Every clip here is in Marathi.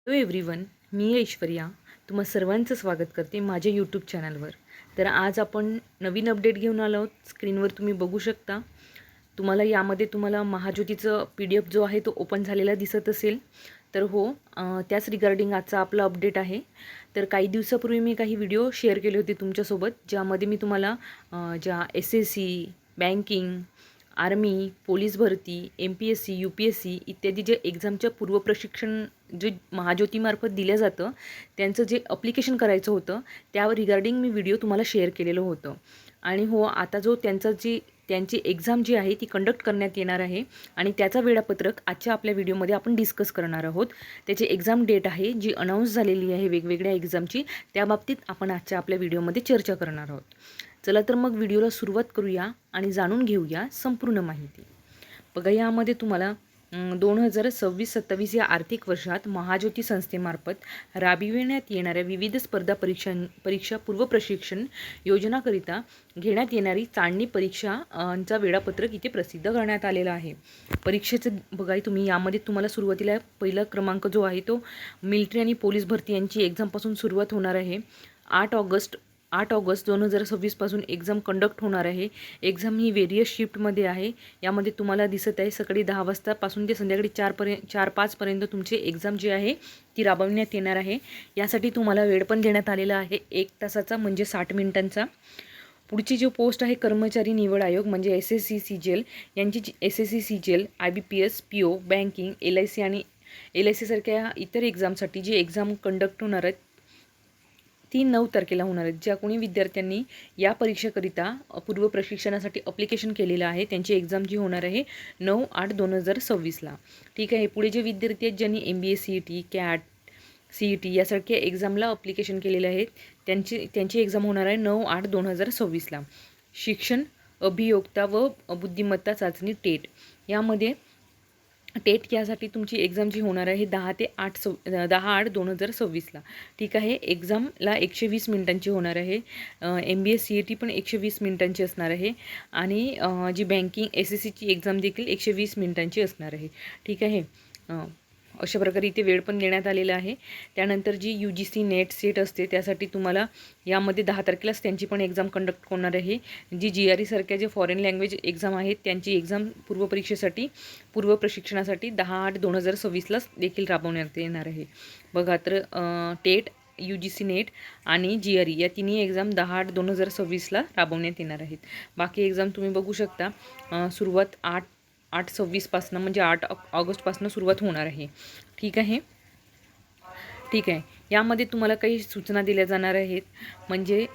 हॅलो एव्हरीवन, मी ऐश्वर्या तुम्हा सर्वांचं स्वागत करते माझ्या यूट्यूब चॅनलवर. तर आज आपण नवीन अपडेट घेऊन आलो आहोत. स्क्रीनवर तुम्ही बघू शकता. तुम्हाला यामध्ये महाज्योतीचं PDF जो आहे तो ओपन झालेला दिसत असेल. तर त्याच रिगार्डिंग आजचा आपला अपडेट आहे. तर काही दिवसापूर्वी मी काही व्हिडिओ शेअर केले होते तुमच्यासोबत, ज्यामध्ये मी तुम्हाला ज्या SSC, बँकिंग, आर्मी, पोलीस भरती, MPSC, UPSC इत्यादी जे एक्झामच्या पूर्वप्रशिक्षण जे महाज्योतीमार्फत दिलं जातं, त्यांचं जे अप्लिकेशन करायचं होतं त्यावर रिगार्डिंग मी व्हिडिओ तुम्हाला शेअर केलेलं होतं. आणि आता त्यांची एक्झाम जी आहे ती कंडक्ट करण्यात येणार आहे आणि त्याचा वेळापत्रक आजच्या आपल्या व्हिडिओमध्ये आपण डिस्कस करणार आहोत. त्याची एक्झाम डेट आहे जी अनाऊन्स झालेली आहे वेगवेगळ्या एक्झामची, त्याबाबतीत आपण आजच्या आपल्या व्हिडिओमध्ये चर्चा करणार आहोत. चला तर मग व्हिडिओला सुरुवात करूया आणि जाणून घेऊया संपूर्ण माहिती. बघा, यामध्ये तुम्हाला 2026-27 या आर्थिक वर्षात महाज्योती संस्थेमार्फत राबविण्यात येणाऱ्या विविध स्पर्धा परीक्षा पूर्वप्रशिक्षण योजनाकरिता घेण्यात येणारी चाळणी परीक्षांचा वेळापत्रक इथे प्रसिद्ध करण्यात आलेला आहे. परीक्षेचं बघा तुम्ही, यामध्ये तुम्हाला सुरुवातीला पहिला क्रमांक जो आहे तो मिलिटरी आणि पोलीस भरती यांची एक्झामपासून सुरुवात होणार आहे. 8 ऑगस्ट 2026 पासून एक्झाम कंडक्ट होणार आहे. एक्झाम ही वेरियस शिफ्टमध्ये आहे. यामध्ये तुम्हाला दिसत आहे सकाळी 10 वाजतापासून ते संध्याकाळी 4-5 पर्यंत तुमची एक्झाम जी आहे ती राबवण्यात येणार आहे. यासाठी तुम्हाला वेळ पण देण्यात आलेला आहे 1 तासाचा, म्हणजे 60 मिनिटांचा. पुढची जो पोस्ट आहे कर्मचारी निवड आयोग म्हणजे SSC CGL यांची SSC CGL, IBPS, PO, banking, LIC आणि LIC सारख्या इतर एक्झामसाठी जी एक्झाम कंडक्ट होणार आहेत ती 9 तारखेला होणार आहेत. ज्या कोणी विद्यार्थ्यांनी या परीक्षेकरिता पूर्व प्रशिक्षणासाठी अप्लिकेशन केलेलं आहे त्यांची एक्झाम जी होणार आहे 9/8/2026ला. ठीक आहे. पुढे जे विद्यार्थी आहेत ज्यांनी MBA CET, CAT, CET यासारख्या एक्झामला अप्लिकेशन केलेले आहेत त्यांची एक्झाम होणार आहे 9/8/2026ला. शिक्षण अभियोक्ता व बुद्धिमत्ता चाचणी टेट यामध्ये टेट यासाठी तुमची एक्झाम जी होणार आहे 10/8/2026ला. ठीक आहे. एक्झामला 120 मिनिटांची होणार आहे. MBA CET पण 120 मिनिटांची असणार आहे आणि जी बँकिंग SSCची एक्झाम देखील 120 मिनिटांची असणार आहे. ठीक आहे. अशा प्रकारे इथे वेळ पण देण्यात आलेला आहे. त्यानंतर जी UGC नेट सेट असते त्यासाठी तुम्हाला यामध्ये 10 तारखेलाच त्यांची पण एक्झाम कंडक्ट होणार आहे. जी GRE सारख्या जे फॉरेन लँग्वेज एक्झाम आहेत त्यांची एक्झाम पूर्व प्रशिक्षणासाठी 10/8/2026लाच देखील राबवण्यात येणार आहे. बघा, तर टेट, UGC नेट आणि GRE या तिन्ही एक्झाम 10/8/2026ला राबवण्यात येणार आहेत. बाकी एक्झाम तुम्ही बघू शकता. सुरुवात 8/26पासून म्हणजे 8 ऑगस्टपासून सुरुवात होणार आहे. ठीक आहे. यामध्ये तुम्हाला काही सूचना दिल्या जाणार आहेत. म्हणजे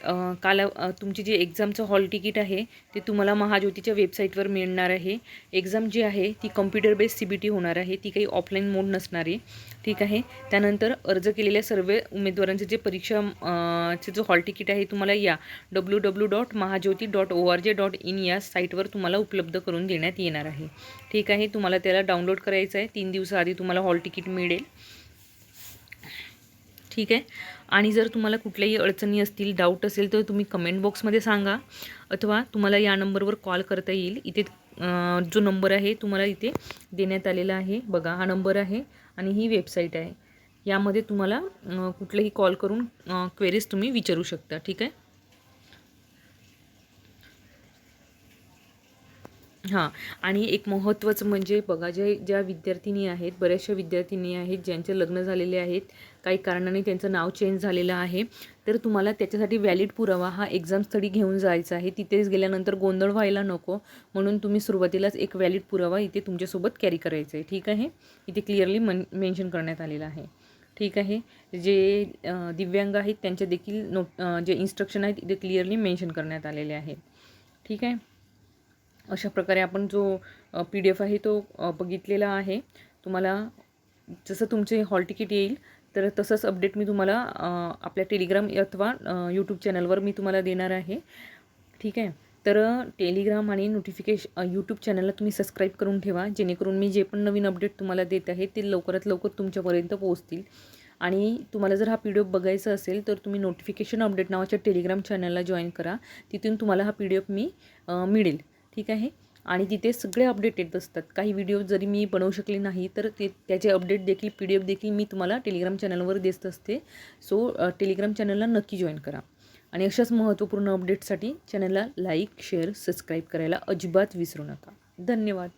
तुमची जी एक्झामचं हॉल तिकीट आहे ते तुम्हाला महाज्योतीच्या वेबसाईटवर मिळणार आहे. एक्झाम जी आहे ती कम्प्युटर बेस्ड CBT होणार आहे. ती काही ऑफलाईन मोड नसणार आहे. ठीक आहे. त्यानंतर अर्ज केलेल्या सर्व उमेदवारांचे जे परीक्षाचे जो हॉल तिकीट आहे तुम्हाला या www.mahajyoti.org.in या साईटवर तुम्हाला उपलब्ध करून देण्यात येणार आहे. ठीक आहे. तुम्हाला त्याला डाउनलोड करायचं आहे. 3 दिवसाआधी तुम्हाला हॉल तिकीट मिळेल. ठीक आहे. आणि जर तुम्हाला कुठल्याही अडचणी असतील, डाऊट असेल तर तुम्ही कमेंट बॉक्समध्ये सांगा अथवा तुम्हाला या नंबरवर कॉल करता येईल. इथे जो नंबर आहे तुम्हाला इथे देण्यात आलेला आहे. बघा, हा नंबर आहे आणि ही वेबसाईट आहे. यामध्ये तुम्हाला कुठलेही कॉल करून क्वेरीज तुम्ही विचारू शकता. ठीक आहे. हां. आणि एक महत्त्वाचं म्हणजे बघा, ज्या विद्यार्थिनी आहेत, बऱ्याचशा विद्यार्थिनी आहेत ज्यांचे लग्न झालेले आहेत, काही कारणाने त्यांचं नाव चेंज झालेलं आहे, तर तुम्हाला त्याच्यासाठी व्हॅलिड पुरावा हा एक्झाम स्थळी घेऊन जायचा आहे. तिथेच गेल्यानंतर गोंधळ व्हायला नको म्हणून तुम्ही सुरुवातीलाच एक व्हॅलिड पुरावा इथे तुमच्यासोबत कॅरी करायचा आहे. ठीक आहे. इथे क्लिअरली मेन्शन करण्यात आलेलं आहे. ठीक आहे. जे दिव्यांग आहेत त्यांच्या देखील जे इन्स्ट्रक्शन आहेत इथे क्लिअरली मेन्शन करण्यात आलेले आहेत. ठीक आहे. अशा प्रकारे आपण जो PDF आहे तो बघितलेला आहे. तुम्हाला जसं तुमचे हॉल तिकीट येईल तर तसंच अपडेट मी तुम्हाला आपल्या टेलिग्राम अथवा यूट्यूब चॅनलवर मी तुम्हाला देणार आहे. ठीक आहे. तर टेलिग्राम आणि यूट्यूब चॅनलला तुम्ही सबस्क्राईब करून ठेवा, जेणेकरून मी जे पण नवीन अपडेट तुम्हाला देत आहे ते लवकरात लवकर तुमच्यापर्यंत पोहोचतील. आणि तुम्हाला जर हा PDF बघायचा असेल तर तुम्ही नोटिफिकेशन अपडेट नावाच्या टेलिग्राम चॅनलला जॉईन करा. तिथून तुम्हाला हा PDF मिळेल. ठीक आहे. आणि तिथे सगळे अपडेट येत असतात. काही व्हिडिओ जरी मी बनवू शकले नाही तर त्याचे अपडेट देखील PDF देखील मी तुम्हाला टेलिग्राम चॅनलवर देत असते. सो टेलिग्राम चॅनलला नक्की जॉईन करा. आणि अशाच महत्त्वपूर्ण अपडेटसाठी चॅनलला लाईक, शेअर, सबस्क्राईब करायला अजिबात विसरू नका. धन्यवाद.